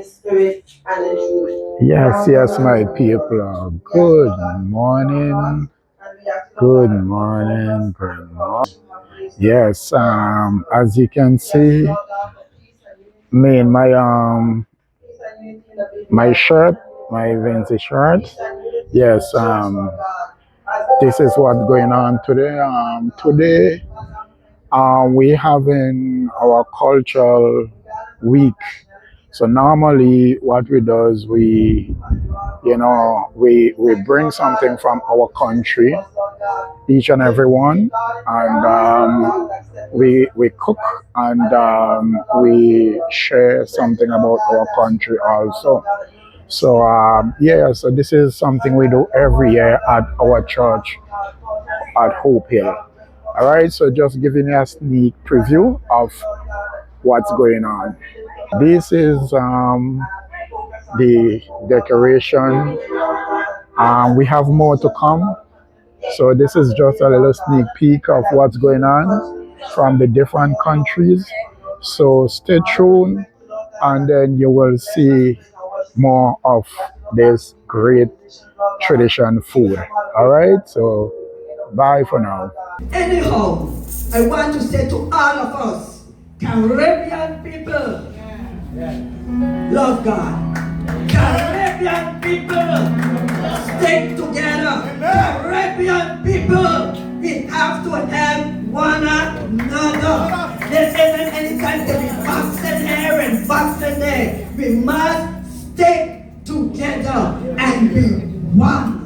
in spirit and in truth. Yes, yes, my people. Good morning. Good morning. Good morning. Yes, as you can see, me in my shirt, my vintage shirt. Yes, this is what's going on today. Today, we having our cultural week. So normally, what we do is we bring something from our country, each and every one, and we cook and we share something about our country also. So yeah, so this is something we do every year at our church at Hope Hill. All right, so just giving you a sneak preview of what's going on. This is the decoration. We have more to come. So this is just a little sneak peek of what's going on from the different countries. So stay tuned and then you will see more of this great tradition food. All right, so bye for now. Anyhow, I want to say to all of us, Caribbean people, love God. Caribbean people, stick together. Caribbean people, we have to help one another. There isn't any time to be boxing here and boxing there. We must stick together and be one.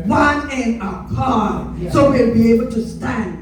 One in a car, so we'll be able to stand.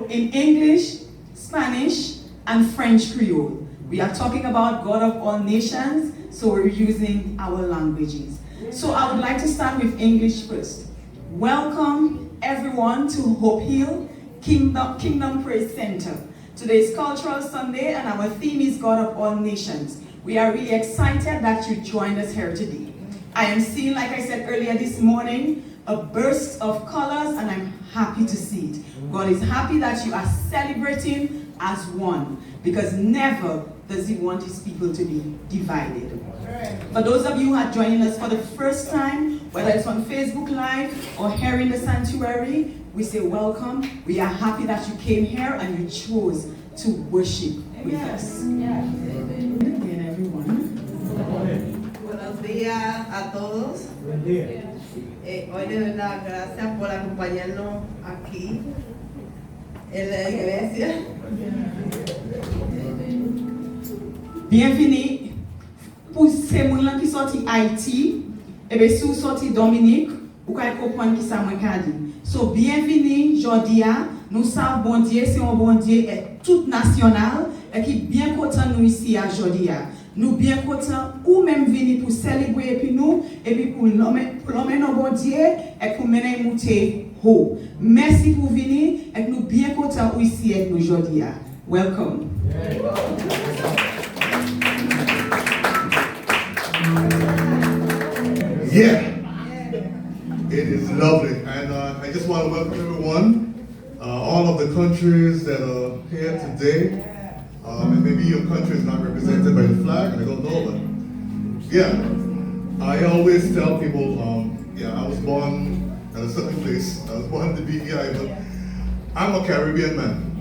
In English, Spanish, and French Creole. We are talking about God of all nations, so we're using our languages. So I would like to start with English first. Welcome everyone to Hope Hill Kingdom Praise Center. Today is Cultural Sunday and our theme is God of all nations. We are really excited that you joined us here today. I am seeing, like I said earlier this morning, a burst of colors, and I'm happy to see it. God is happy that you are celebrating as one, because never does he want his people to be divided. For those of you who are joining us for the first time, whether it's on Facebook Live or here in the sanctuary, we say welcome. We are happy that you came here and you chose to worship with us. Again, everyone. Buenos días a todos. Buen día. Hoy de verdad, gracias por acompañarnos aquí en la iglesia. Bienvenue pour ces gens qui sortent Haïti, et bien si vous sortez Dominique, vous pouvez comprendre qui ça m'a dit. So bienvenue Jodia, nous savons bon Dieu, c'est un bon Dieu tout national et qui bien content nous ici à Jodia. Nous bien contents ou même venir pour célébrer puis nous et puis pour l'emmener au bon Dieu et pour mener monter haut. Merci pour venir et nous bien contents ici avec nous aujourd'hui. Welcome. Yeah, it is lovely, and I just want to welcome everyone, all of the countries that are here today. And maybe your country is not represented by the flag, and I don't know, but yeah, I always tell people, I was born at a certain place. I was born in the BVI, but I'm a Caribbean man.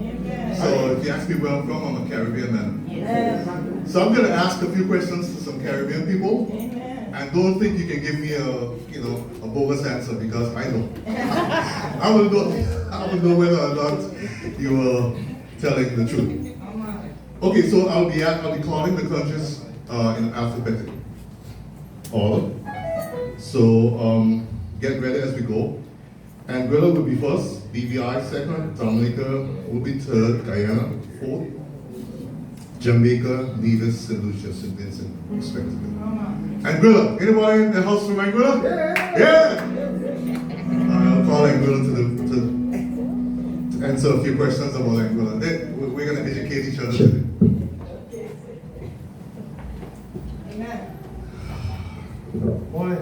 So if you ask me where I'm from, I'm a Caribbean man. So I'm going to ask a few questions to some Caribbean people, and don't think you can give me a bogus answer because I don't. I will know whether or not you are telling the truth. Okay, so I'll be calling the countries in alphabetical order. So get ready as we go. Anguilla will be first, BVI second, Dominica will be third, Guyana fourth, Jamaica, Nevis, St. Lucia, St. Vincent, respectively. Anguilla, anybody in the house from Anguilla? Yeah! I'll call Anguilla to answer a few questions about Anguilla. We're going to educate each other today.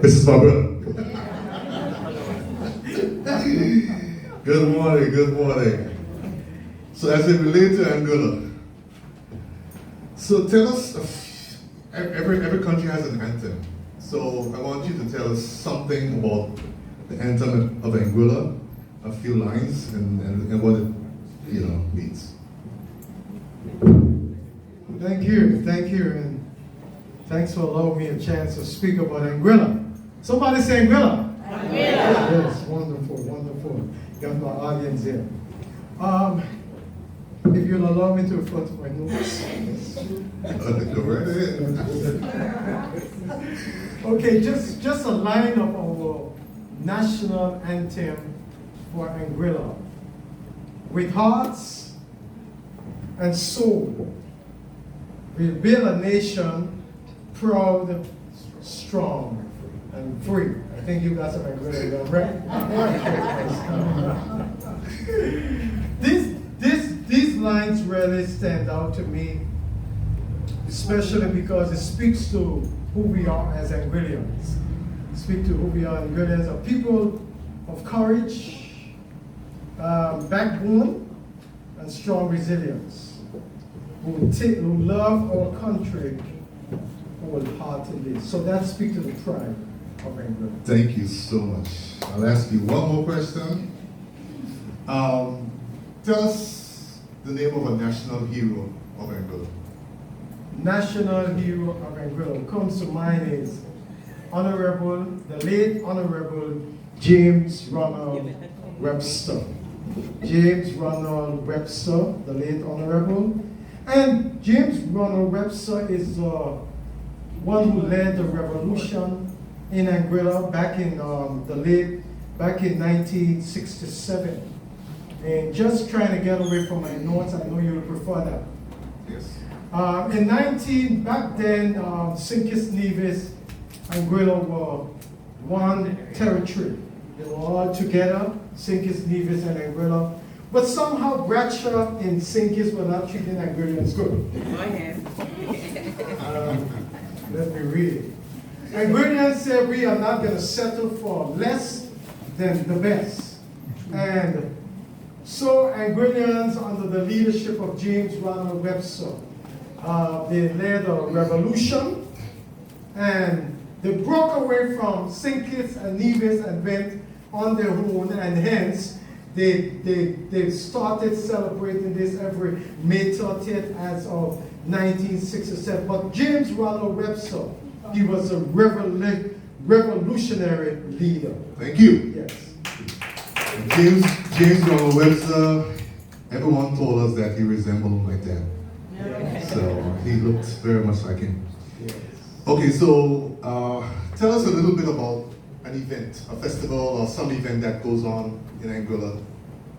This is my brother. Good morning, good morning. So as it relates to Anguilla, so tell us, every country has an anthem. So I want you to tell us something about the anthem of Anguilla, a few lines, and what it means. Thank you, and thanks for allowing me a chance to speak about Anguilla. Somebody say Anguilla. Anguilla. Yes, wonderful. Got my audience here. If you'll allow me to refer to my notes. Go right ahead. Okay, just a line of our national anthem for Anguilla. With hearts and soul, we build a nation proud, strong, and free. I think you got some Anguilla, right? These lines really stand out to me, especially because it speaks to who we are as Anguillians. Speak to who we are Anguillians, a people of courage, backbone, and strong resilience, who love our country wholeheartedly. So that speaks to the pride of Anguilla. Thank you so much. I'll ask you one more question. Tell us the name of a national hero of Anguilla. National hero of Anguilla comes to mind is the late Honorable James Ronald Webster. James Ronald Webster, the late Honorable. And James Ronald Webster is one who led the revolution in Anguilla back in 1967. And just trying to get away from my notes, I know you'll prefer that. Yes. Back then, St. Nevis, Anguilla were one territory. They were all together, St. Nevis and Anguilla. But somehow Bradshaw and St. Kitts were not treating Anguillians good. Let me read it. Anguillians said we are not going to settle for less than the best. And so Anguillians, under the leadership of James Ronald Webster, they led a revolution, and They broke away from St. Kitts and Nevis and went on their own, and hence they started celebrating this every May 30th as of 1967. But James Rollo Webster, he was a revolutionary leader. Thank you. Yes. James Rollo Webster, everyone told us that he resembled my dad. So he looked very much like him. Yes. Okay, so tell us a little bit about an event, a festival or some event that goes on in Anguilla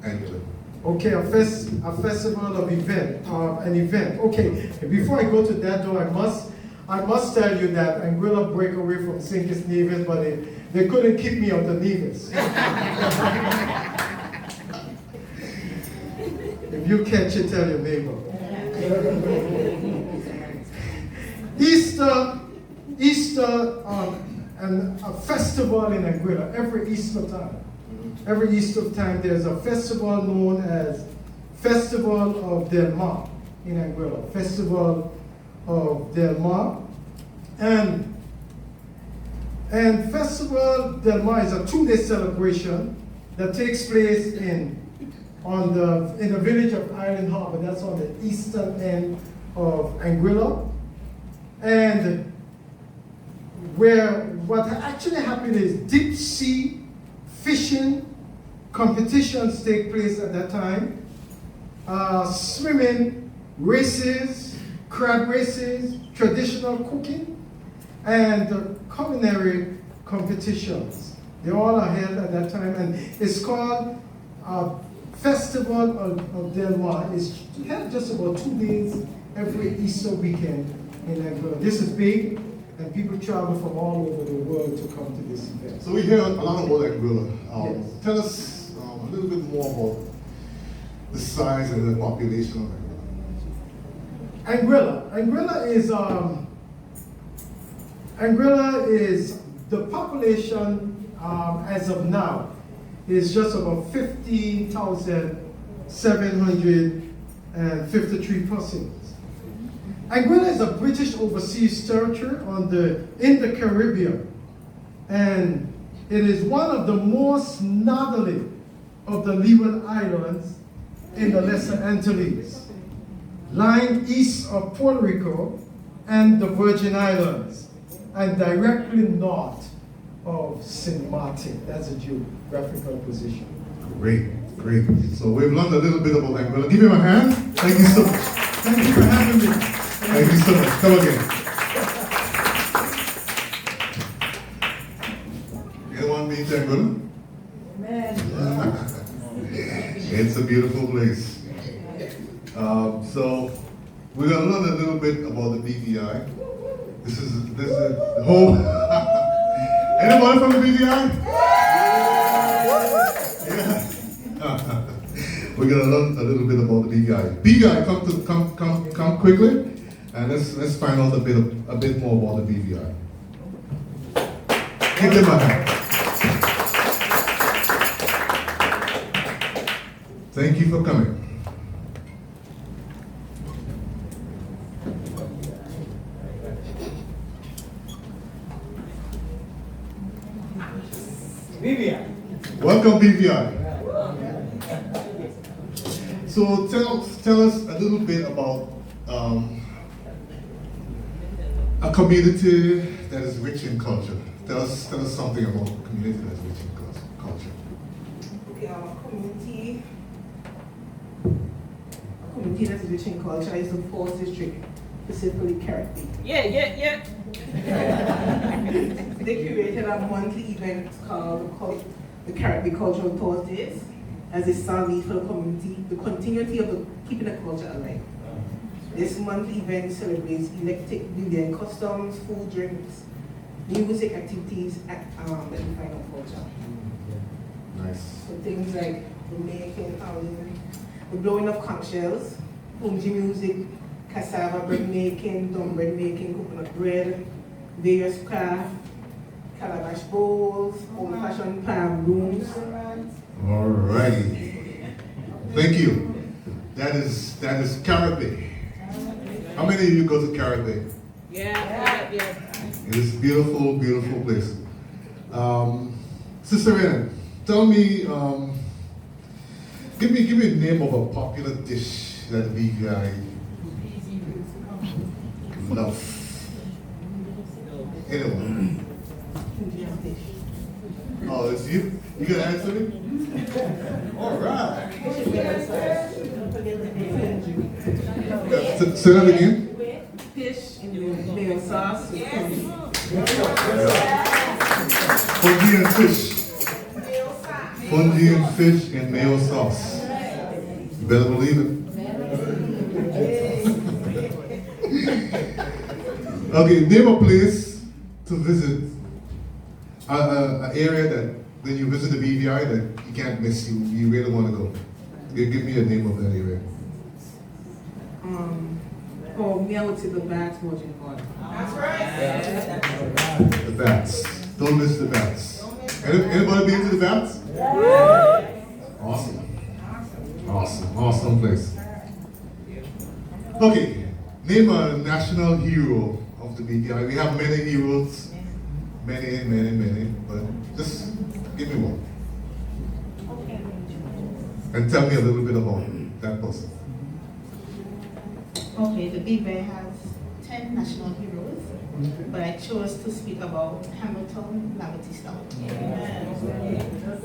annually. Okay, a festival of event, an event. Okay, before I go to that though, I must tell you that Anguilla break away from St. Kitts Nevis, but they couldn't keep me out of Nevis. If you catch it, tell your neighbor. Easter, and a festival in Anguilla every Easter time. Every Easter time, there's a festival known as Festival of Del Mar in Anguilla. Festival of Del Mar. And Festival Del Mar is a 2-day celebration that takes place in the village of Island Harbor. That's on the eastern end of Anguilla. And where what actually happened is deep sea fishing competitions take place at that time. Swimming races, crab races, traditional cooking, and culinary competitions. They all are held at that time, and it's called Festival of Del Mar. It's held just about 2 days every Easter weekend in Anguilla. This is big, and people travel from all over the world to come to this event. So we hear a lot about Anguilla. Yes. Tell us a little bit more about the size and the population of Anguilla. Anguilla is the population as of now is just about 15,753 persons. Anguilla is a British overseas territory in the Caribbean, and it is one of the most northerly of the Leeward Islands in the Lesser Antilles, lying east of Puerto Rico and the Virgin Islands, and directly north of St. Martin. That's a geographical position. Great. So we've learned a little bit about Anguilla. Give him a hand. Thank you so much. Thank you for having me. Thank you so much. Come again. Anyone been to Anguilla? It's a beautiful place. So we're gonna learn a little bit about the BVI. This is the whole. Anyone from the BVI? Yeah. We're gonna learn a little bit about the BVI. BVI, come quickly, and let's find out a bit more about the BVI. Give them a hand. Thank you for coming. BVI. Welcome, BVI. So tell us a little bit about a community that is rich in culture. Tell us something about a community that is rich in culture. Okay, a community that's rich in culture is the 4th district, specifically Caribbean. Yeah. They curated a monthly event called the Caribbean Cultural Thursdays as a salve for the community, the continuity of keeping the culture alive. This monthly event celebrates eclectic Indian customs, food, drinks, music, activities that define our culture. Nice. So things like the making, the blowing of conch shells, punji music, cassava bread making, dumb bread making, coconut bread, various crafts, calabash bowls, old-fashioned palm blooms. Alrighty. Thank you. That is Caribbean. How many of you go to Caribbean? Yeah. in this beautiful, beautiful place. Sister Ann, tell me, give me a name of a popular dish that VVI love. Anyone? Oh, it's you? You gonna answer me? All right. Say that again. Fish in mayo sauce. Fungi and fish. Fungi and fish and mayo sauce. You better believe it. Okay, name a place to visit. An area that when you visit the BVI that you can't miss. You really want to go. Give me a name of that area. For me, I would say the Bats Watching Park. The bats. Don't miss the bats. Anybody been to the bats? Awesome. Awesome. Awesome place. Okay. Name a national hero of the BVI. We have many heroes. Many. But just give me one. And tell me a little bit about that person. Okay, the BVI has 10 national heroes, but I chose to speak about Hamilton Lavity Stout.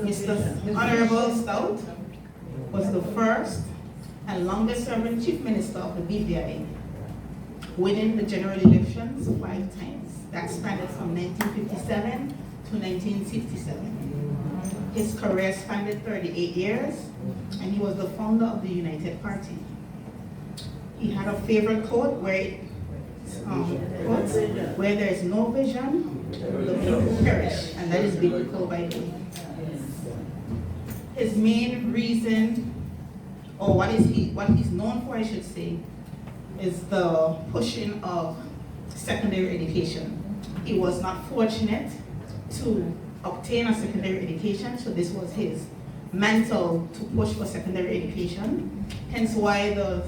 Mr. Honorable Stout was the first and longest serving chief minister of the BVI, winning the general elections 5 times. That spanned from 1957 to 1967. His career spanned 38 years, and he was the founder of the United Party. He had a favorite quote where where there is no vision, the people perish, and that is biblical by the way. His main reason, or what he's known for, I should say, is the pushing of secondary education. He was not fortunate to obtain a secondary education, so this was his mantle to push for secondary education, hence why the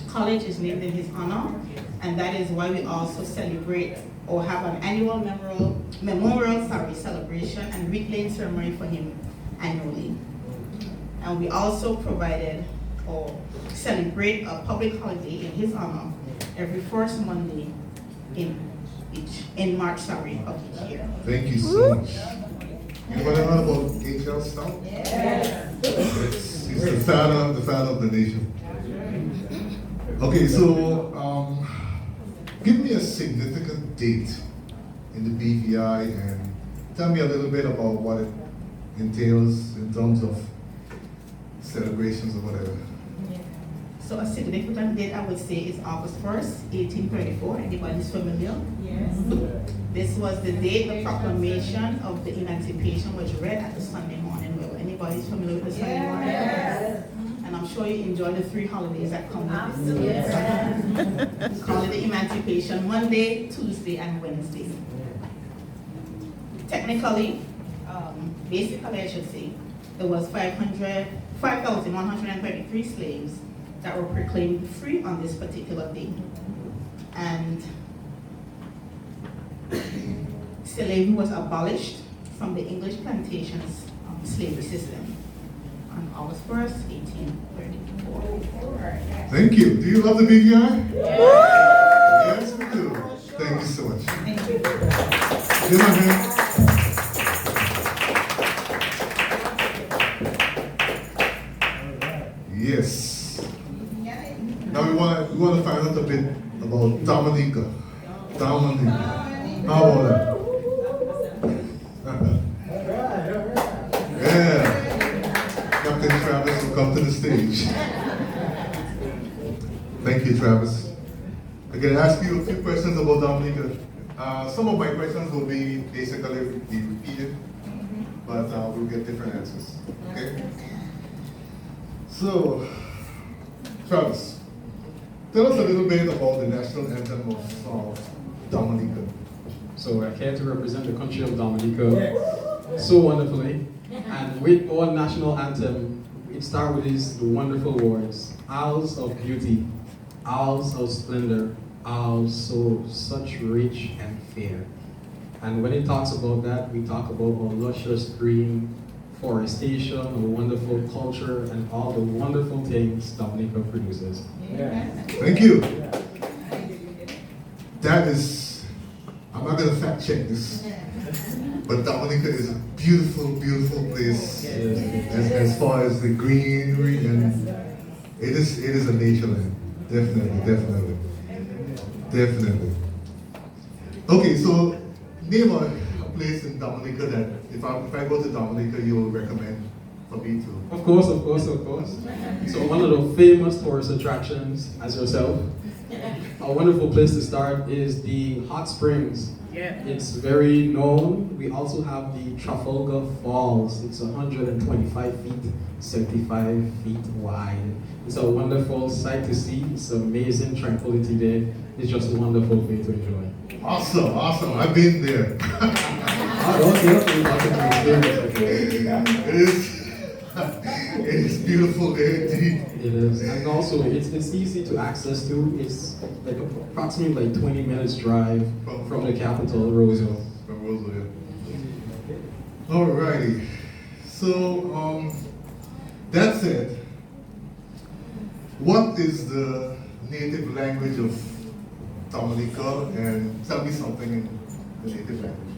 college is named in his honor, and that is why we also celebrate or have an annual memorial celebration and reclaim ceremony for him annually. And we also provided or celebrate a public holiday in his honor every first Monday in March of each year. Thank you so much. Anybody know about H.L. Stout? Yes. He's the father of the nation. Okay, so give me a significant date in the BVI and tell me a little bit about what it entails in terms of celebrations or whatever. So a significant date I would say is August 1st, 1834. Anybody's familiar? Yes. This was the date the proclamation of the emancipation was read at the Sunday morning. Well, anybody's familiar with the Sunday morning? Yes. And I'm sure you enjoy the 3 holidays that come with this. Yes. We call it the Emancipation Monday, Tuesday, and Wednesday. Technically, basically I should say, there was 5,133 slaves that were proclaimed free on this particular day. And slavery was abolished from the English plantations slavery system on August 1st, 1834. Thank you. Do you love the BVI? Yes, we do. Thank you so much. Thank you. Give my hand. Yes. Now we want to find out a bit about Dominica. How about that? Yeah. Captain Travis will come to the stage. Thank you, Travis. I'm going to ask you a few questions about Dominica. Some of my questions will be basically repeated, but we'll get different answers. Okay? So, Travis, tell us a little bit about the national anthem of Dominica. So we're here to represent the country of Dominica so wonderfully. And with our national anthem, it starts with the wonderful words, Isles of beauty, Isles of splendor, also such rich and fair. And when it talks about that, we talk about our luscious green forestation, our wonderful culture, and all the wonderful things Dominica produces. Thank you. That is, I'm not going to fact check this, but Dominica is a beautiful, beautiful place as far as the greenery, and it is a nature land. Definitely. Okay, so name a place in Dominica that if I go to Dominica, you will recommend for me to. Of course. So one of the famous tourist attractions, as yourself, a wonderful place to start is the hot springs. It's very known. We also have the Trafalgar Falls. It's 125 feet, 75 feet wide. It's a wonderful sight to see. It's amazing tranquility there. It's just a wonderful place to enjoy. Awesome. I've been there. It is beautiful there indeed. It is, and also it's easy to access to. It's like approximately 20 minutes drive from the capital, Roseville. From Roseville, yeah. Alrighty. So that said, what is the native language of Dominica? And tell me something in the native language.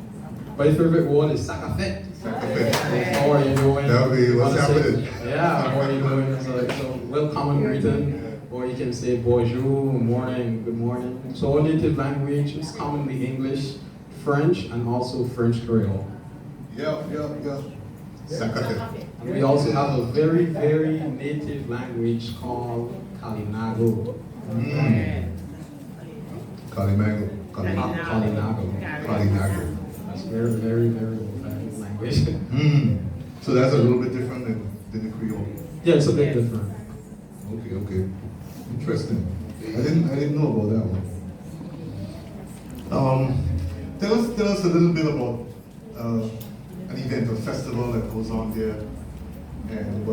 My favorite word is sakafet. How are you doing? That'll be what's happening. Yeah, how are you doing? It's a welcome greeting. Or you can say bonjour, morning, good morning. So our native language is commonly English, French, and also French Creole. Yeah. Sakate. And we also have a very, very native language called Kalinago. Kalinago. That's very, very, very old language. So that's a little bit different than the Creole. Yeah, it's a bit different. Okay. Interesting. I didn't know about that one. Tell us a little bit about an event, a festival that goes on there, and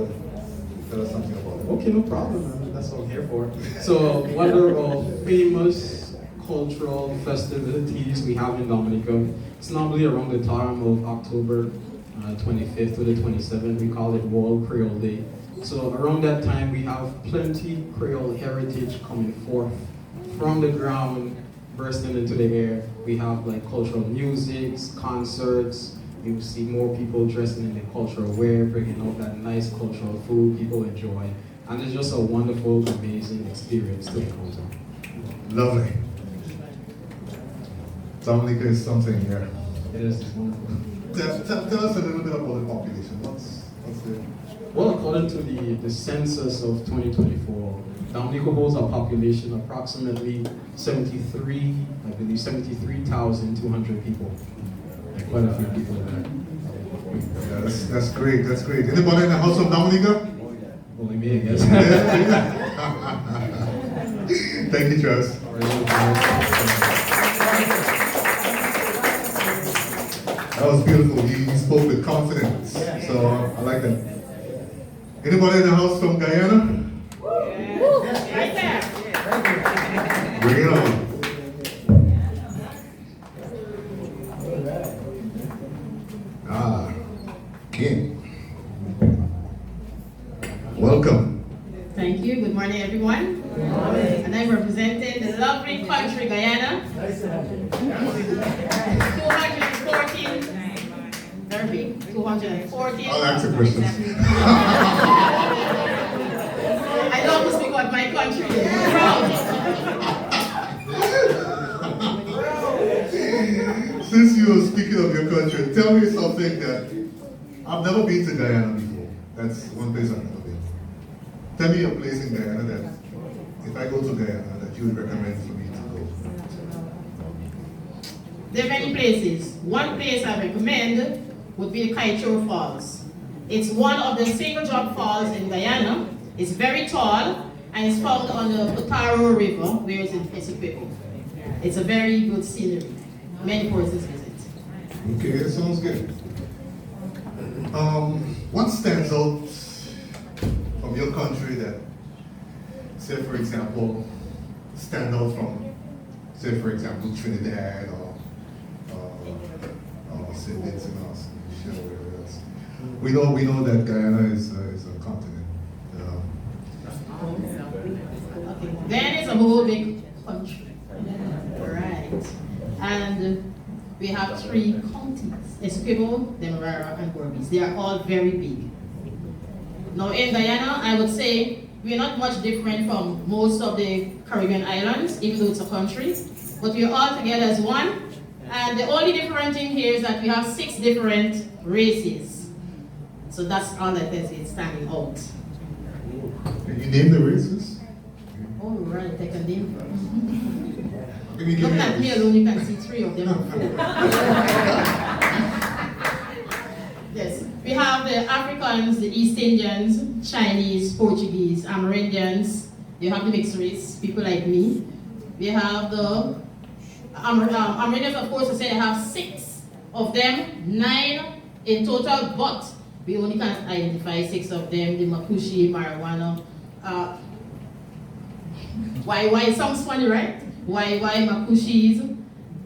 tell us something about it. Okay, no problem. I mean, that's what I'm here for. So, one of our famous cultural festivities we have in Dominica, it's normally around the time of October 25th to the 27th. We call it World Creole Day. So around that time, we have plenty Creole heritage coming forth from the ground, bursting into the air. We have like cultural music, concerts. You see more people dressing in their cultural wear, bringing out that nice cultural food people enjoy. And it's just a wonderful, amazing experience to encounter. Lovely. Dominica is something here. It is wonderful. Tell us a little bit about the population. What's the... Well, according to the census of 2024, Dominica holds a population of approximately 73,200 people. Like quite a few people there. Yeah, that's great. Anybody in the house of Dominica? Only me, I guess. Thank you, Travis. That was beautiful. He spoke with confidence. So I like that. Anybody in the house from Guyana? Right there. Bring it on. King. Welcome. Thank you. Good morning, everyone. Good morning. And I'm representing the lovely country, Guyana. 214. Very big. 214. I'll answer questions. I love to speak about my country. Proud. Since you are speaking of your country, tell me something that I've never been to Guyana before. That's one place I've never been. Tell me a place in Guyana that, if I go to Guyana, that you would recommend for me to go. There are many places. One place I recommend would be the Kaieteur Falls. It's one of the single drop falls in Guyana. It's very tall and it's found on the Potaro River, where it's in Essequibo. It's a very good scenery. Many persons visit. Okay, that sounds good. What stands out from your country that, say for example, stand out from say for example Trinidad or St. Vincent or St. Michel, whatever else. We know that Guyana is a continent. Okay. Guyana is a whole big country. Right. And we have 3 counties, Essequibo, Demerara, and Berbice. They are all very big. Now in Guyana, I would say we're not much different from most of the Caribbean islands, even though it's a country, but we're all together as one. And the only different thing here is that we have 6 different races. So that's all that is standing out. Can you name the races? All right, I can name them. Give Look me at me alone, you can see 3 of them. Yes, we have the Africans, the East Indians, Chinese, Portuguese, Amerindians. You have the mixed race, people like me. We have the Amerindians, of course, I said I have 6 of them, 9 in total, but we only can identify 6 of them, the Makushi, marijuana. Why it sounds funny, right? Why Makushis,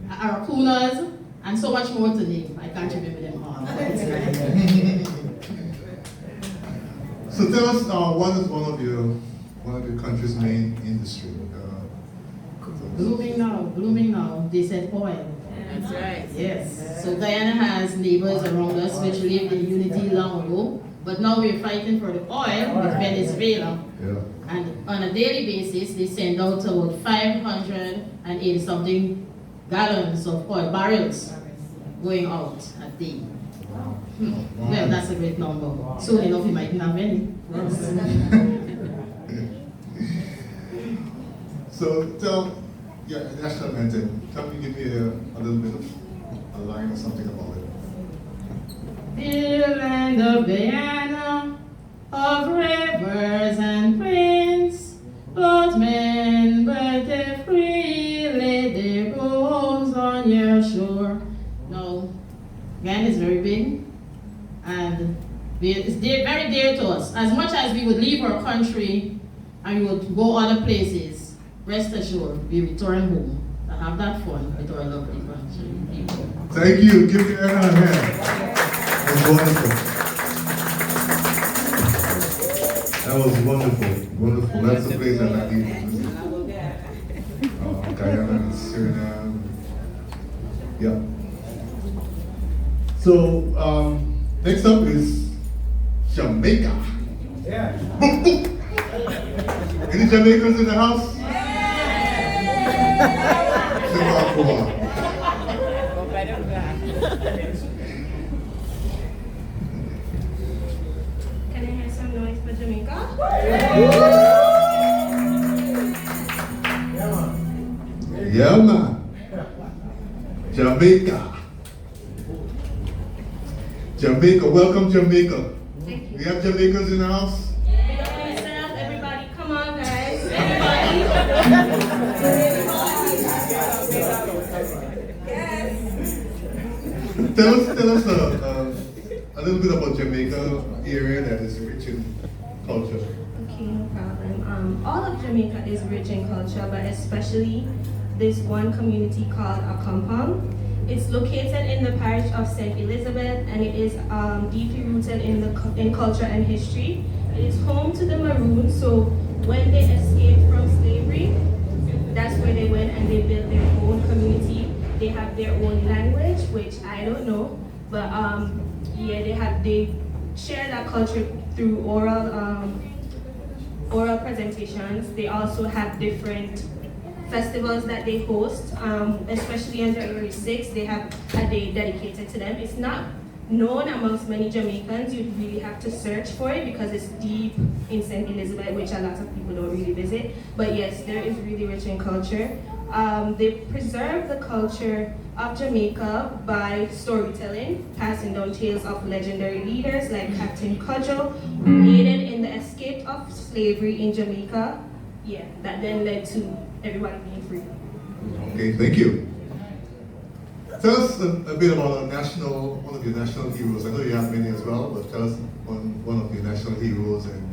Arakunas, and so much more to name. I can't remember them all. So tell us, what is one of your country's main industry? Blooming now. They said oil. That's right. Yes. So Guyana has neighbors around us which lived in unity long ago, but now we're fighting for the oil with Venezuela. Yeah. And on a daily basis, they send out about 580 something gallons of oil, barrels, going out a day. Well, that's a great number. Soon enough, we might not have any. So tell national anthem. Give me a little bit of a line or something about it. Dear land of Guyana, of rivers and plains, Lord men but free lay their bones on your shore. Now, Guyana is very big, and it's very dear to us. As much as we would leave our country and we would go other places, rest assured, we return home to have that fun with our lovely country. Thank you. Give me a hand. That was wonderful. That was wonderful. Wonderful. That's the place that I need to visit. Guyana and Suriname. Yeah. So, next up is Jamaica. Yeah. Any Jamaicans in the house? Come on. Can I hear some noise for Jamaica? Yeah, man. Jamaica. Jamaica, welcome Jamaica. Thank you. We have Jamaicans in the house? Big up yourself, everybody. Come on, guys. Everybody. Tell us a little bit about Jamaica area that is rich in culture. Okay, no problem. All of Jamaica is rich in culture, but especially this one community called Accompong. It's located in the parish of St. Elizabeth, and it is deeply rooted in culture and history. It is home to the Maroons, so when they escaped from slavery, that's where they went and they built their own community. They have their own language, which I don't know, but yeah, they share that culture through oral presentations. They also have different festivals that they host, especially on January 6th. They have a day dedicated to them. It's not known amongst many Jamaicans. You really have to search for it because it's deep in St. Elizabeth, which a lot of people don't really visit. But yes, there is really rich in culture. They preserve the culture of Jamaica by storytelling, passing down tales of legendary leaders like Captain Cudgel, who aided in the escape of slavery in Jamaica. Yeah, that then led to everybody being free. Okay, thank you. Tell us a bit about one of your national heroes. I know you have many as well, but tell us one of your national heroes and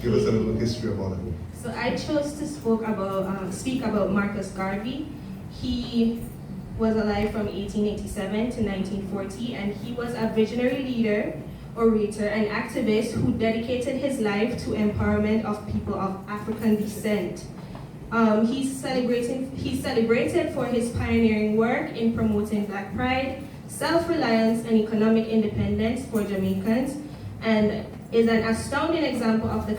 give us a little history about it. So I chose to speak about Marcus Garvey. He was alive from 1887 to 1940, and he was a visionary leader, orator, and activist who dedicated his life to empowerment of people of African descent. He's celebrated for his pioneering work in promoting Black pride, self-reliance, and economic independence for Jamaicans, and is an astounding example of the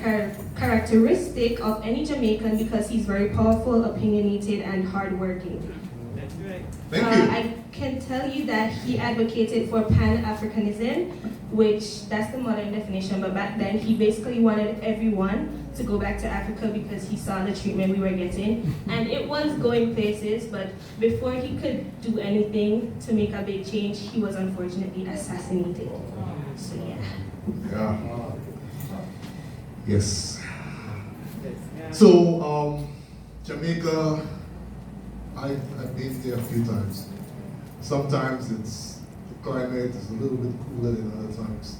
characteristic of any Jamaican because he's very powerful, opinionated, and hardworking. Thank you. I can tell you that he advocated for Pan-Africanism, which that's the modern definition, but back then he basically wanted everyone to go back to Africa because he saw the treatment we were getting. And it was going places, but before he could do anything to make a big change, he was unfortunately assassinated. So yeah. Yeah. Yes. So, Jamaica, I've been there a few times. Sometimes the climate is a little bit cooler than other times.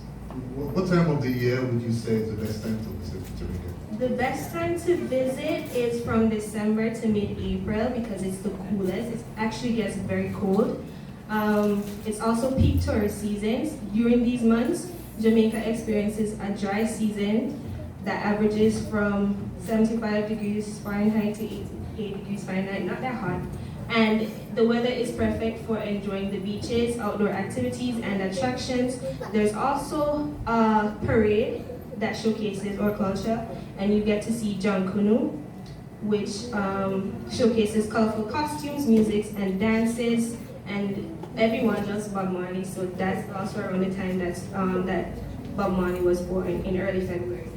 What time of the year would you say is the best time to visit Jamaica? The best time to visit is from December to mid-April because it's the coolest. It actually gets very cold. It's also peak tourist seasons. During these months, Jamaica experiences a dry season that averages from 75 degrees Fahrenheit to 88 degrees Fahrenheit, not that hot. And the weather is perfect for enjoying the beaches, outdoor activities, and attractions. There's also a parade that showcases our culture, and you get to see John Kunu, which showcases colorful costumes, music, and dances, and everyone loves Bob Marley, so that's also around the time that Bob Marley was born in early February.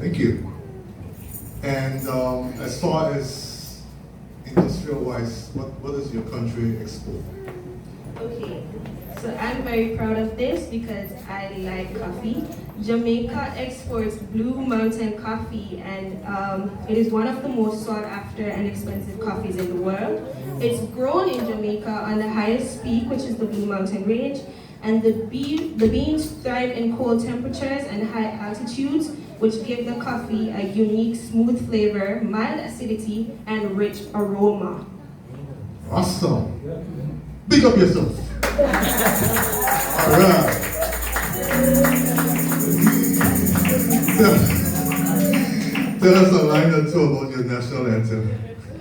Thank you. And as far as industrial-wise, what does your country export? Okay, so I'm very proud of this because I like coffee. Jamaica exports Blue Mountain coffee, and it is one of the most sought after and expensive coffees in the world. It's grown in Jamaica on the highest peak, which is the Blue Mountain Range, and the beans thrive in cold temperatures and high altitudes, which give the coffee a unique smooth flavor, mild acidity, and rich aroma. Awesome. Big up yourself. All right. Tell us a line or two about your national anthem.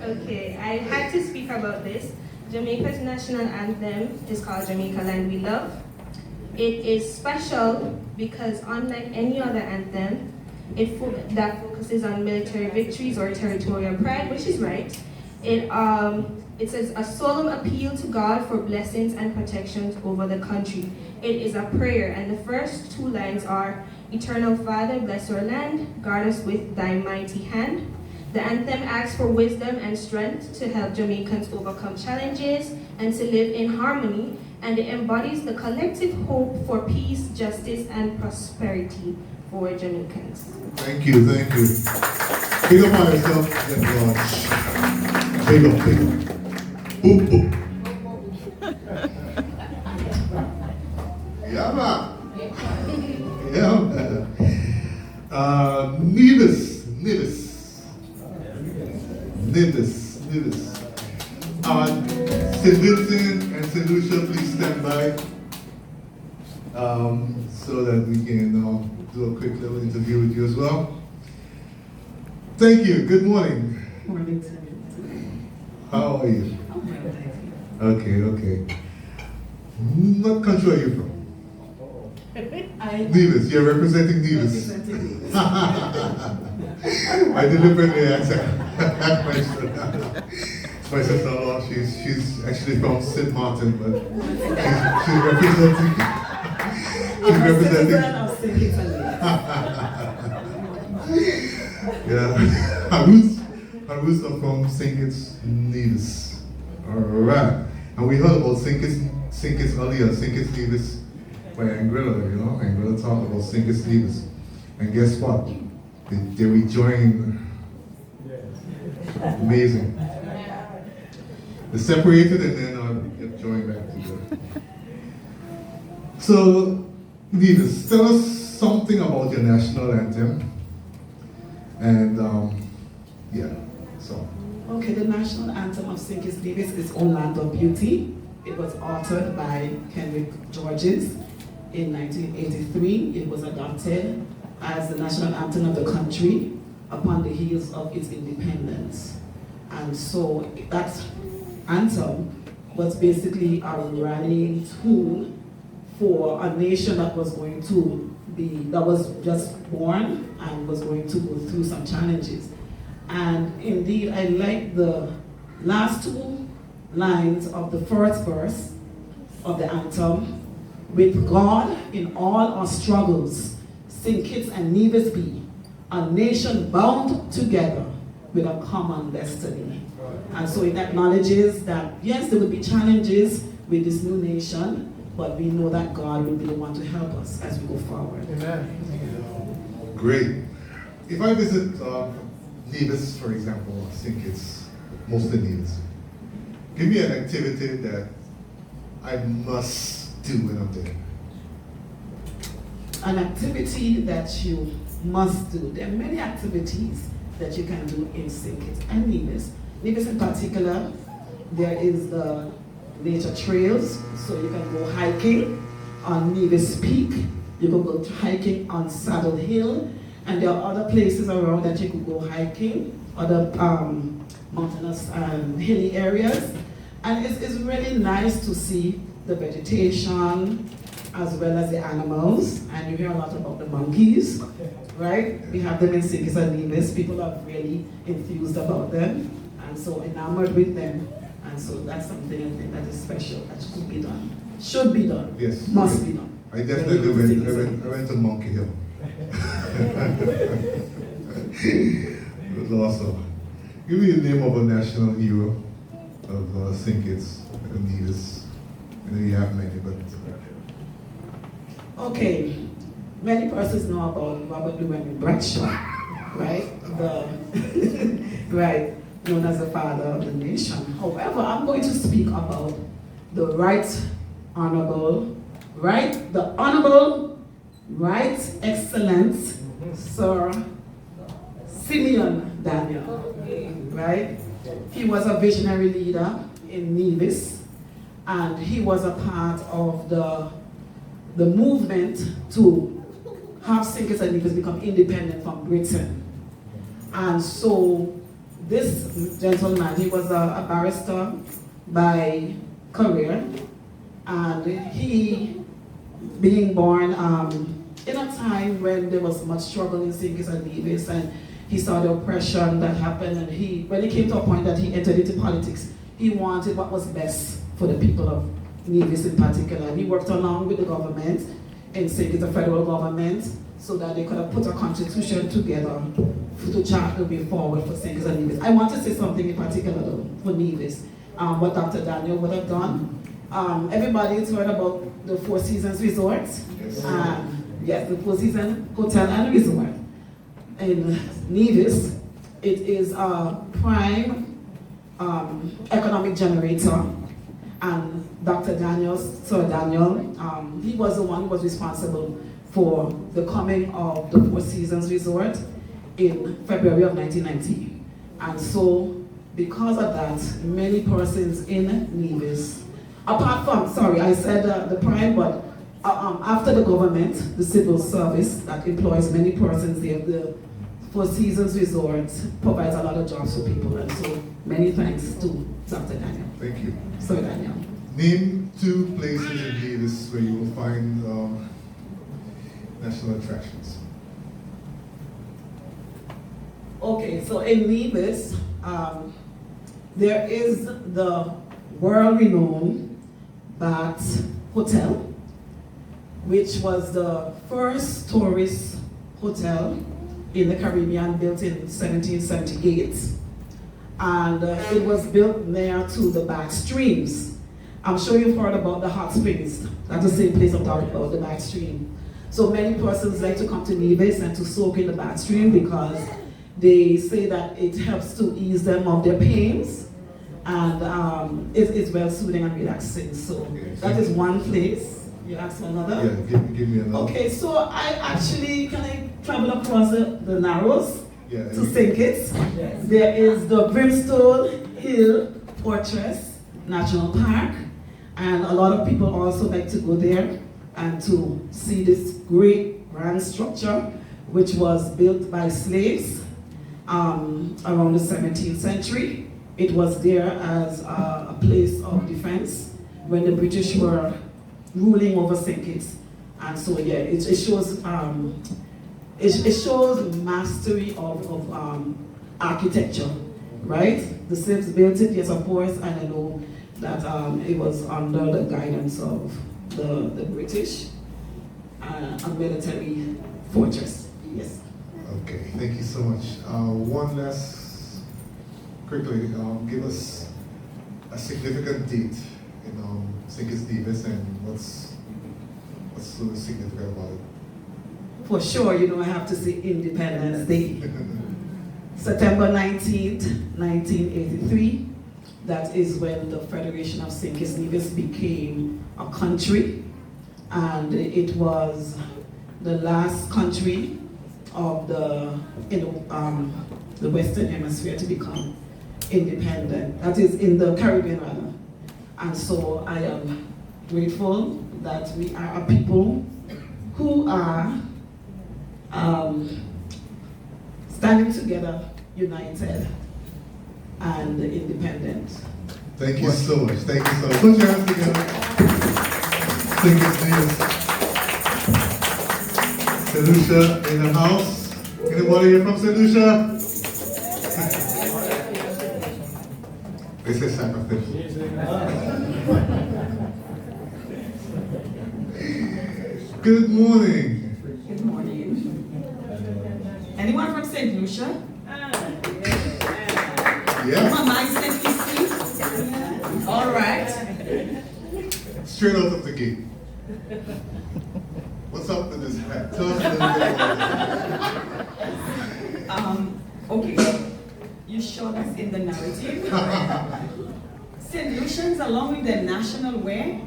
Okay, I had to speak about this. Jamaica's national anthem is called Jamaica Land We Love. It is special because unlike any other anthem, that focuses on military victories or territorial pride, which is right. It says a solemn appeal to God for blessings and protections over the country. It is a prayer, and the first two lines are, Eternal Father, bless our land, guard us with thy mighty hand. The anthem asks for wisdom and strength to help Jamaicans overcome challenges and to live in harmony, and it embodies the collective hope for peace, justice, and prosperity for Jamaicans. Thank you, thank you. Big up on yourself, and George. Big up, big up. Boop, boop. Yeah, man. Yeah, man. Nevis. St. Vincent and St. Lucia, please stand by so that we can do a quick little interview with you as well. Thank you. Good morning. Morning. How are you? Okay. What country are you from? Nevis. You're representing Nevis. I deliberately asked that question. My sister-in-law, she's actually from St. Martin, but she's representing. Yeah, Harus are from St. Kitts Nevis. All right, and we heard about St. Kitts earlier, St. Kitts Nevis by Anguilla, Anguilla talked about St. Kitts Nevis, and guess what? They rejoined. Amazing. They separated and then get joined back together. So, Nevis, tell us something about your national anthem And yeah, so. Okay, the national anthem of St. Kitts Nevis is O Land of Beauty. It was authored by Henry Georges in 1983. It was adopted as the national anthem of the country upon the heels of its independence. And so that anthem was basically a rallying tool for a nation that was going to that was just born and was going to go through some challenges. And indeed, I like the last two lines of the first verse of the anthem. With God in all our struggles, St. Kitts and Nevis be, a nation bound together with a common destiny. And so it acknowledges that, yes, there will be challenges with this new nation, but we know that God will be the one to help us as we go forward. Amen. Great. If I visit Nevis, for example, I think it's mostly Nevis. Give me an activity that I must do when I'm there. An activity that you must do. There are many activities that you can do in St. Kitts and Nevis. Nevis in particular, there is the nature trails, so you can go hiking on Nevis Peak, you can go hiking on Saddle Hill, and there are other places around that you could go hiking, other mountainous and hilly areas. And it's really nice to see the vegetation as well as the animals, and you hear a lot about the monkeys, right? We have them in St. Kitts and Nevis. People are really enthused about them and so enamored with them. And so that's something I think that is special, that should be done. Should be done. Yes. Must be done. I definitely went to Monkey Hill. It was awesome. Give me the name of a national hero of St. Kitts and Nevis. I know you have many, but... Okay, many persons know about Robert Llewellyn Bradshaw, right? Right, known as the father of the nation. However, I'm going to speak about the Right Honorable, Excellence Sir Simeon Daniel, right? He was a visionary leader in Nevis, and he was a part of the movement to have St. Kitts and Nevis become independent from Britain. And so this gentleman, he was a barrister by career, and he, being born in a time when there was much struggle in St. Kitts and Nevis, and he saw the oppression that happened, and when he came to a point that he entered into politics, he wanted what was best for the people of Nevis in particular. And he worked along with the government in St. Kitts, the federal government, so that they could have put a constitution together to chart the way forward for St. Kitts and Nevis. I want to say something in particular though, for Nevis, what Dr. Daniel would have done. Everybody's heard about the Four Seasons Resort. Yes. Yes, the Four Seasons Hotel and Resort in Nevis. It is a prime economic generator, and Dr. Daniel, Sir Daniel, he was the one who was responsible for the coming of the Four Seasons Resort in February of 1990. And so, because of that, many persons in Nevis, apart from, sorry, I said the prime, but after the government, the civil service that employs many persons there, the Four Seasons Resort provides a lot of jobs for people. And so, many thanks to Dr. Daniel. Thank you. Sir Daniel. Name 2 places in Nevis where you will find national attractions. Okay, so in Nevis, there is the world-renowned Bath Hotel, which was the first tourist hotel in the Caribbean, built in 1778. And it was built near to the Back Streams. I'm sure you've heard about the hot springs. That's the same place I'm talking about, the Back Stream. So many persons like to come to Nevis and to soak in the Back Stream because they say that it helps to ease them of their pains, and it's well soothing and relaxing. So that is one place. You asked for another? Yeah, give me another. Okay, so I actually, can I travel across the Narrows Yeah. to St. Kitts. There is the Brimstone Hill Fortress National Park, and a lot of people also like to go there and to see this great grand structure which was built by slaves around the 17th century. It was there as a place of defense when the British were ruling over St. Kitts. And so yeah, it shows mastery of architecture, right? The slaves built it, yes, of course, and I know that it was under the guidance of the British, a military fortress, yes. Okay, thank you so much. One last, quickly, give us a significant date in St. Kitts Nevis, and what's so significant about it? For sure, you know, I have to say Independence Day. September 19th, 1983. That is when the Federation of St. Kitts Nevis became a country, and it was the last country of the Western Hemisphere to become independent. That is in the Caribbean, rather. And so I am grateful that we are a people who are standing together, united, and independent. Thank you so much. Thank you so much. Put your hands together. St. Kitts Nevis. St. Lucia in the house. Anybody here from St. Lucia? They say sacrifice. Good morning. Good morning. Anyone from St. Lucia? Yeah. Mama, is St. Kitts? All right. Straight out of the gate. What's up with this hat? Tell us a little bit about this. Okay. You showed us in the narrative. St. Lucians, along with their national wear,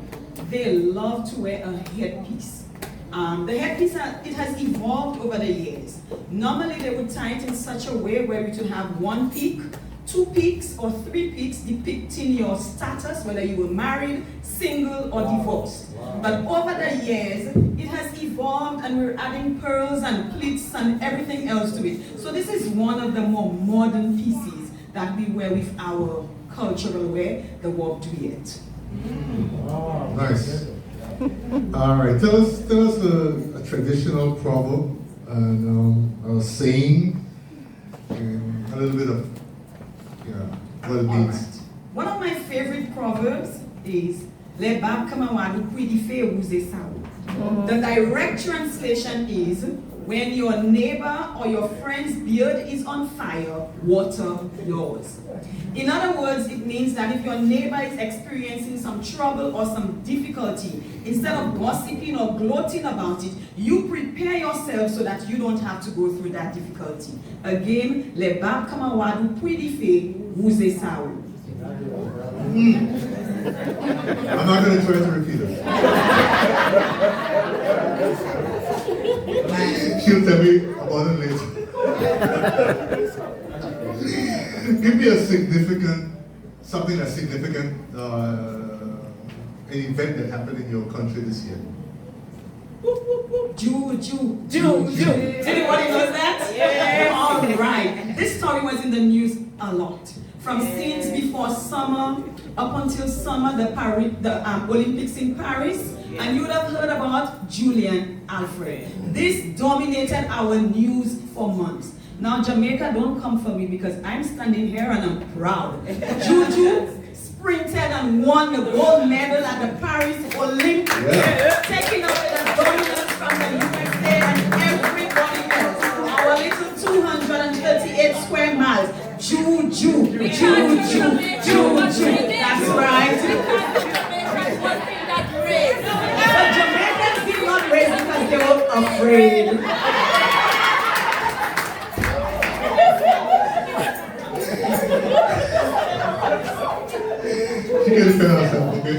they love to wear a headpiece. The headpiece, it has evolved over the years. Normally they would tie it in such a way where it would have one peak, 2 peaks, or 3 peaks depicting your status, whether you were married, single, or divorced. But over the years, it has evolved and we're adding pearls and pleats and everything else to it. So this is one of the more modern pieces that we wear with our cultural wear, the Warp Duet. Nice. All right, tell us a traditional proverb and a saying and a little bit of what it means. Right. One of my favorite proverbs is Le bab kamawadu kwidife wuze sawu. The direct translation is when your neighbor or your friend's beard is on fire, water yours. In other words, it means that if your neighbor is experiencing some trouble or some difficulty, instead of gossiping or gloating about it, you prepare yourself so that you don't have to go through that difficulty. Again, le bab kamawadu kwidife wuze sawu. I'm not going to try to repeat it. She'll tell me about it later. Give me a significant, something that's significant, an event that happened in your country this year. Jew. Anybody knows that? Yes. All right. This story was in the news a lot. From scenes before summer, up until summer, the Olympics in Paris, and you would have heard about Julian Alfred. This dominated our news for months. Now Jamaica, don't come for me because I'm standing here and I'm proud. Juju sprinted and won the gold medal at the Paris Olympics, taking away the dominance from the USA and everybody else. Our little 238 square miles. Juju. That's right. But Jamaicans did not race because they were afraid. She can defend herself, okay?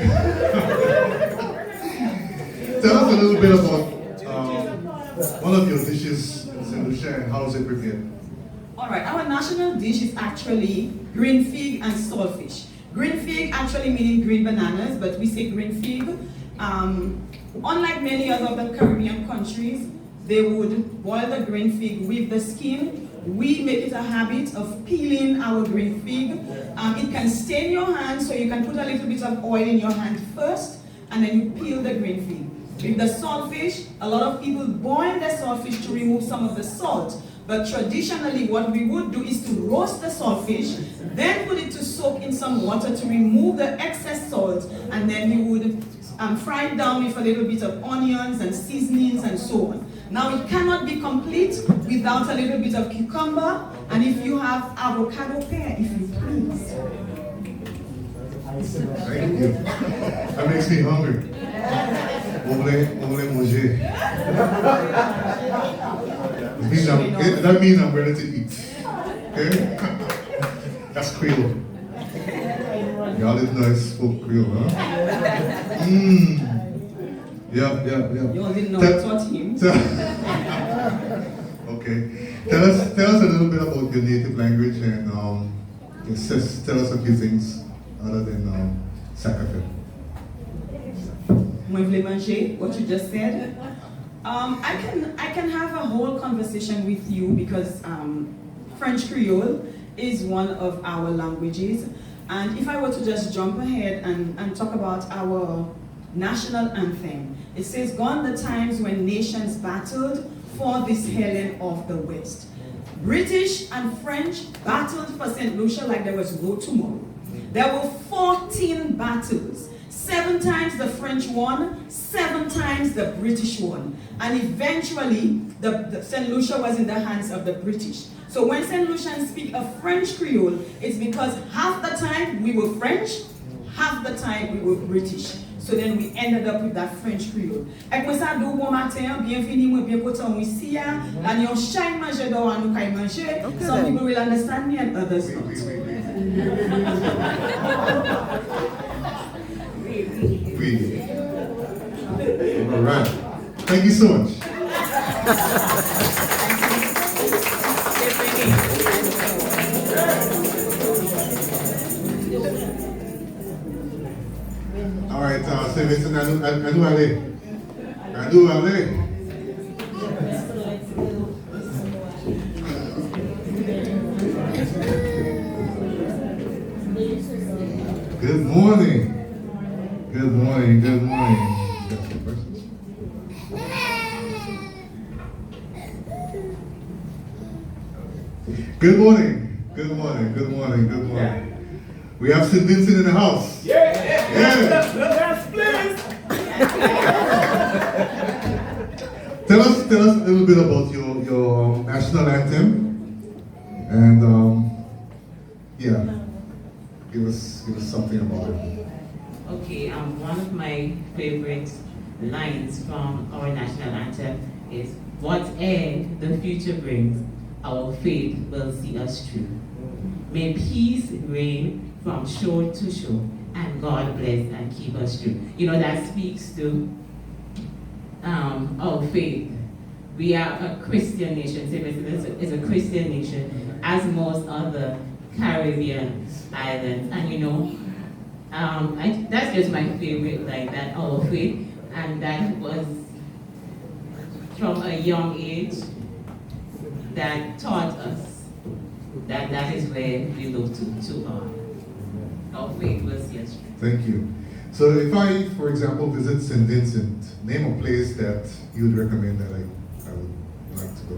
Tell us a little bit about one of your dishes in St. Lucia and how is it prepared? All right, our national dish is actually green fig and saltfish. Green fig actually meaning green bananas, but we say green fig. Unlike many other of the Caribbean countries, they would boil the green fig with the skin. We make it a habit of peeling our green fig. It can stain your hand, so you can put a little bit of oil in your hand first, and then you peel the green fig. With the saltfish, a lot of people boil the saltfish to remove some of the salt. But traditionally, what we would do is to roast the saltfish, then put it to soak in some water to remove the excess salt, and then we would fry it down with a little bit of onions and seasonings and so on. Now, it cannot be complete without a little bit of cucumber, and if you have avocado pear, if you please. Thank you. That makes me hungry. Manger. That means I'm ready to eat. Okay? That's Creole. Y'all didn't know I spoke Creole, huh? Yeah. You all didn't know I taught him. Okay. Tell us a little bit about your native language and just tell us a few things other than Sakafin. What you just said. I can have a whole conversation with you because French Creole is one of our languages. And if I were to just jump ahead and talk about our national anthem, it says, "Gone the times when nations battled for this Helen of the West." British and French battled for St. Lucia like there was no tomorrow. There were 14 battles. 7 times the French won, 7 times the British won. And eventually, the St. Lucia was in the hands of the British. So when St. Lucians speak a French Creole, it's because half the time we were French, half the time we were British. So then we ended up with that French Creole. Ek mwen sa do bon matin, bienvenue, mwen bien content ou ici ya. La nyon chay manje do an nou kay manje. Some people will understand me and others not. All right. Thank you so much. All right, so listen, I do aller. Good morning. Good morning. Good morning. Good morning. Good morning. Good morning. Good morning. We have St. Vincent in the house. Yeah. Tell us a little bit about your national anthem, and give us something about it. Okay, one of my favorite lines from our national anthem is, "Whatever the future brings, our faith will see us through. May peace reign from shore to shore, and God bless and keep us true." You know, that speaks to our faith. We are a Christian nation. St. Vincent is a Christian nation, as most other Caribbean islands. And you know, that's just my favorite line, that our faith, and that was from a young age that taught us that is where we look to God. Our faith will see us through. Thank you. So if I, for example, visit St. Vincent, name a place that you would recommend that I would like to go.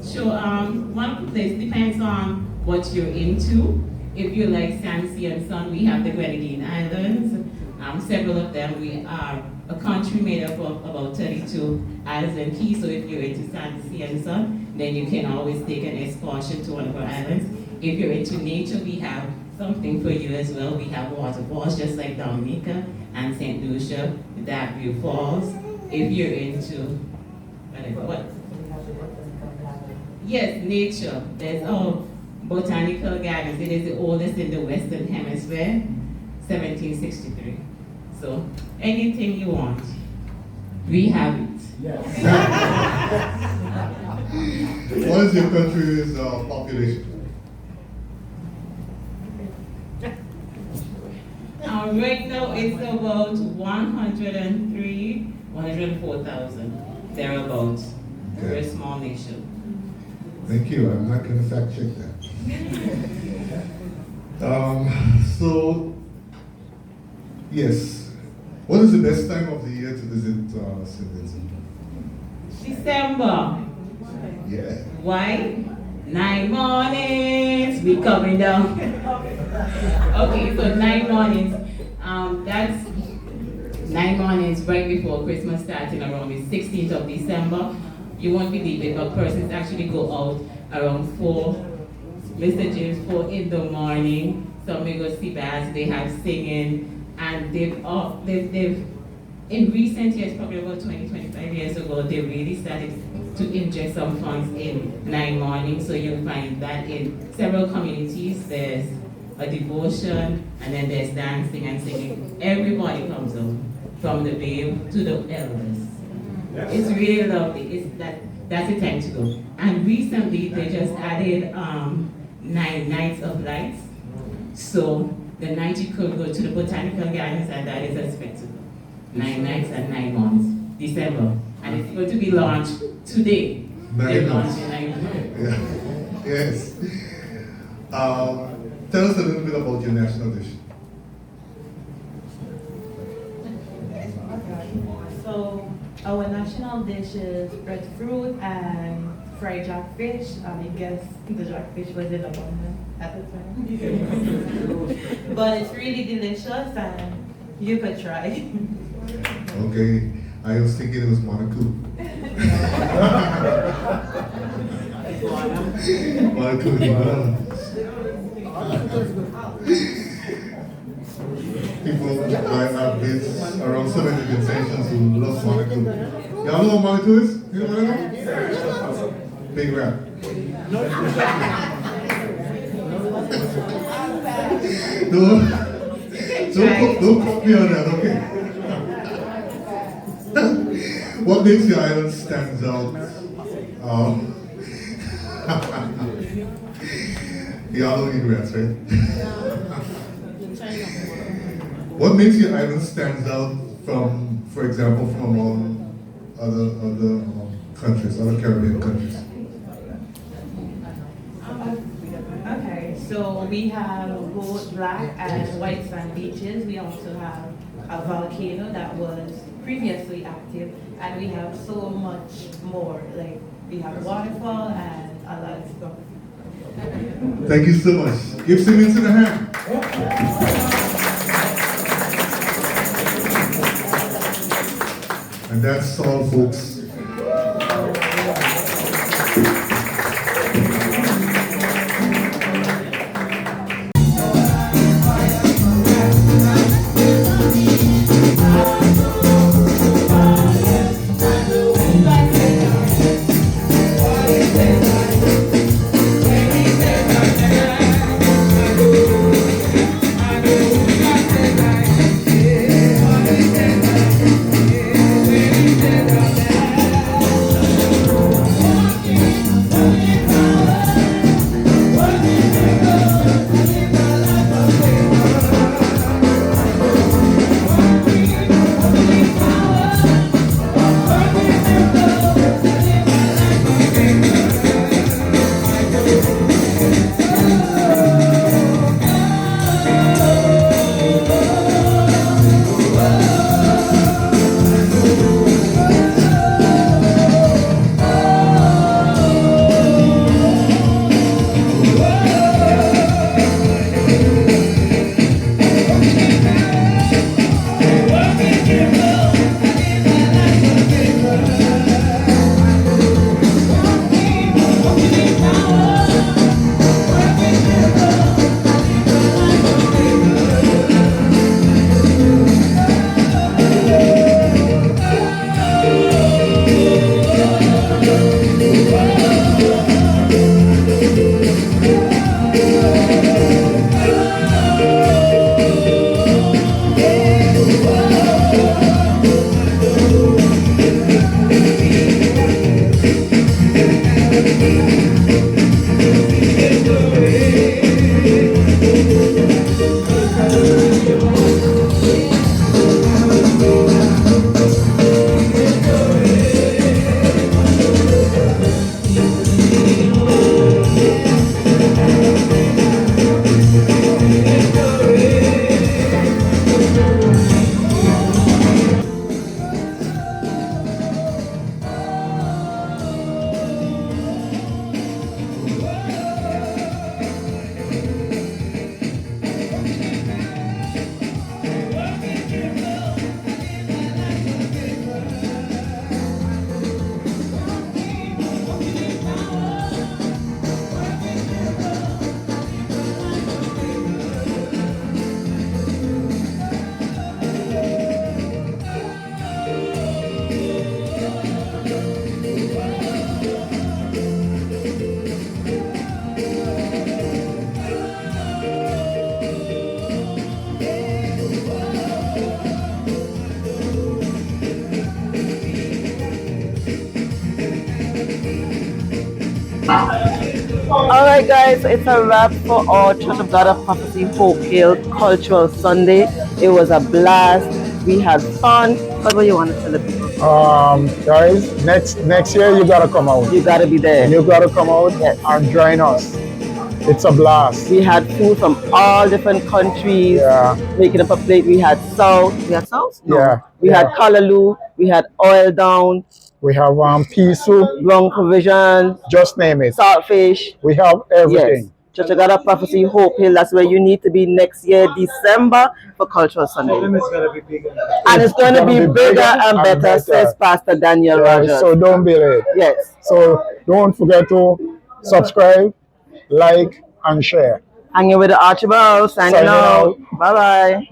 Sure, one place depends on what you're into. If you like Sandsea and Sun, we have the Grenadine Islands. Several of them, we are a country made up of about 32 islands and keys. So if you're into Sandsea and Sun, then you can always take an excursion to one of our islands. If you're into nature, we have something for you as well. We have waterfalls just like Dominica and St. Lucia, that view falls. If you're into what? Yes, nature. There's botanical gardens. It is the oldest in the Western Hemisphere, 1763. So anything you want, we have it. What is your country's population? Right now it's about 103, 104,000, thereabouts. We're a small nation. Thank you. I'm not going to fact check that. So, yes. What is the best time of the year to visit St. December. Yeah. Why? 9 mornings, we coming down. Okay, so 9 mornings. That's 9 mornings right before Christmas starting around the 16th of December. You won't believe it, but persons actually go out around 4, Mr. James, 4 in the morning. Some may go see bands, they have singing, and they've in recent years, probably about 20, 25 years ago, they really started to inject some funds in 9 mornings. So you'll find that in several communities, there's a devotion, and then there's dancing and singing. Everybody comes out, from the babe to the elders. It's really lovely. That's the time to go. And recently, they just added 9 nights of lights. So the night you could go to the botanical gardens, and that is a spectacle. 9 nights and 9 months, December. And it's going to be launched today. 9 months. Yeah. Yes. Tell us a little bit about your national dish. So our national dish is breadfruit and fried jackfish. I guess the jackfish was in abundance at the time. But it's really delicious and you could try. Okay. I was thinking it was Monaco. Monaco. People, I've been around so many conversations who love Monaco. Y'all know what Monaco is? You know Monaco? Big rap. Don't quote me on that, okay? What makes your island stand out? Y'all don't eat rats, right? What makes your island stand out from, for example, from among other countries, other Caribbean countries? Okay, so we have both black and white sand beaches. We also have a volcano that was previously active, and we have so much more. Like we have waterfall and a lot of stuff. Thank you so much. Give Simmons a hand. And that's all, folks. Alright guys, so it's a wrap for our Church of God of Prophecy Hope Hill Cultural Sunday. It was a blast. We had fun. What do you want to tell the people? Guys, next year you gotta come out. You gotta be there. You gotta come out Yes. and join us. It's a blast. We had food from all different countries. Yeah. Making up a plate. We had salt. We had salt? No. Yeah. We had callaloo. We had oil down. We have pea soup. Long provisions. Just name it. Saltfish. We have everything. Yes. Church of God of Prophecy Hope Hill. That's where you need to be next year, December, for Cultural Sunday. And it's going to be bigger and better, says Pastor Daniel Rogers. So don't be late. Yes. So don't forget to subscribe, like, and share. Hanging with the Archibald, signing out. Bye-bye.